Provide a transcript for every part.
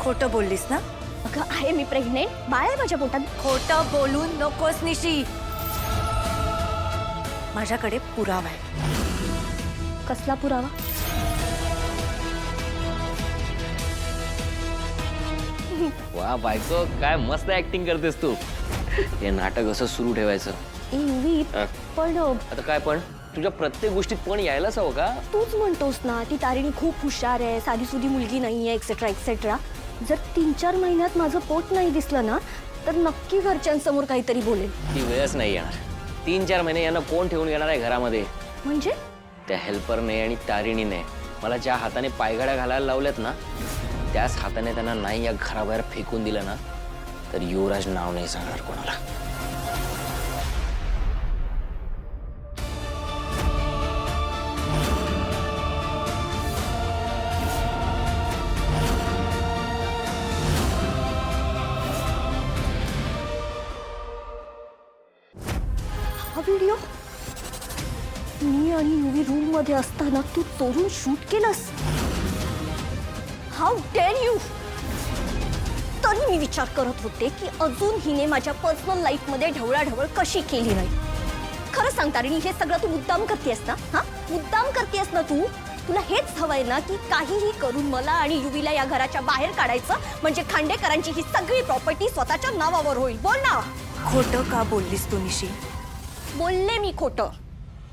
खोटं बोललीस ना? अगं आहे मी प्रेग्नेंट, बाळ आहे माझ्या पोटात. खोटं बोलू नकोस निशी. माझ्याकडे पुरावा आहे. कसला पुरावा? वा बायको, काय मस्त ऍक्टिंग करतेस तू. हे नाटक असं सुरू ठेवायचं. ए युवी, पण आता काय पण तुझ्या प्रत्येक गोष्टीत पण यायलाच हवं का? तूच म्हणतोस ना ती तारिणी खूप हुशार आहे, साधी सुधी मुलगी नाहीये, एक्सेट्रा एक्सेट्रा. जर 3-4 महिन्यात माझं पोट नाही दिसलं ना तर नक्की घरच्यांसमोर काहीतरी बोलेल. ती वेळच नाही येणार. 3-4 महिने यांना कोण ठेवून येणार आहे घरामध्ये? म्हणजे त्या हेल्परने आणि तारिणीने मला ज्या हाताने पायघड्या घालायला लावल्यात ना, त्याच हाताने त्यांना नाही या घराबाहेर फेकून दिलं ना तर युवराज नाव नाही सांगणार कोणाला. हा व्हिडिओ मी आणि युवी रूम मध्ये असताना तू चोरून शूट केलंस? How dare you. तरी मी विचार करत होते की अजून हिने माझ्या पर्सनल लाईफ मध्ये ढवळाढवळ कशी केली नाही. खरं सांग तारिणी, हे सगळं तू मुद्दाम करतेस ना? हा, मुद्दाम करतेस ना तू? तुला हेच हवंय ना की काहीही करून मला आणि युवीला या घराच्या बाहेर काढायचं, म्हणजे खांडेकरांची ही सगळी प्रॉपर्टी स्वतःच्या नावावर होईल. बोल ना. खोटं का बोललीस तू निशी? बोलले मी खोटं.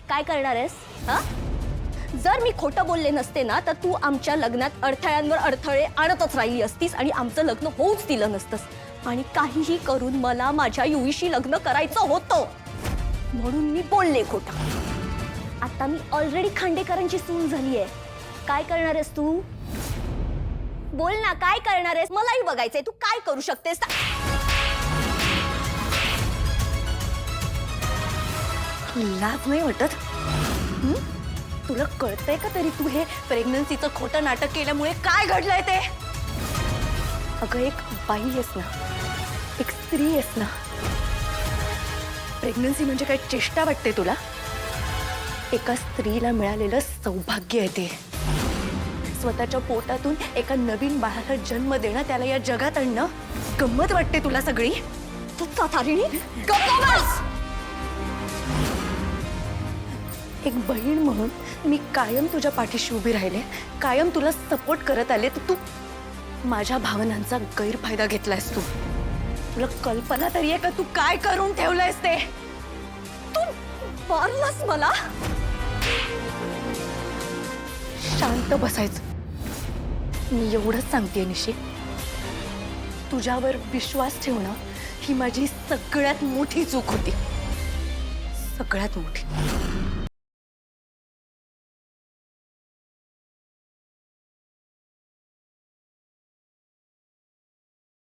काय करणार आहेस? हा, जर मी खोटं बोलले नसते ना तर तू आमच्या लग्नात अडथळ्यांवर अडथळे आणतच राहिली असतीस आणि आमचं लग्न होऊच दिलं नसतंस. आणि काहीही करून मला माझ्या युवीशी लग्न करायचं होतं म्हणून मी बोलले खोटं. आता मी ऑलरेडी खांडेकरांची सून झाली आहे. काय करणार आहेस तू? बोल ना, काय करणार आहेस? मलाही बघायचंय तू काय करू शकतेस. लाज नाही वाटत? तुला कळतंय का तरी तू हे प्रेग्नन्सीचं खोटं नाटक केल्यामुळे काय घडलंय ते? अगं एक बाई आहेस ना, एक स्त्री आहेस ना. प्रेग्नन्सी म्हणजे काय चेष्टा वाटते तुला? एका स्त्रीला मिळालेलं सौभाग्य आहे ते. स्वतःच्या पोटातून एका नवीन बाळाला जन्म देणं, त्याला या जगात आणणं गंमत वाटते तुला सगळी? तू तारिणी गप्प बस. एक बहीण म्हणून मी कायम तुझ्या पाठीशी उभी राहिले, कायम तुला सपोर्ट करत आले, तर तू माझ्या भावनांचा गैरफायदा घेतलायस. तुला कल्पना तरी आहे का तू काय करून ठेवलंयस ते? तू मारलास मला. शांत बसायचं. मी एवढंच सांगतेय निशी, तुझ्यावर विश्वास ठेवणं ही माझी सगळ्यात मोठी चूक होती. सगळ्यात मोठी.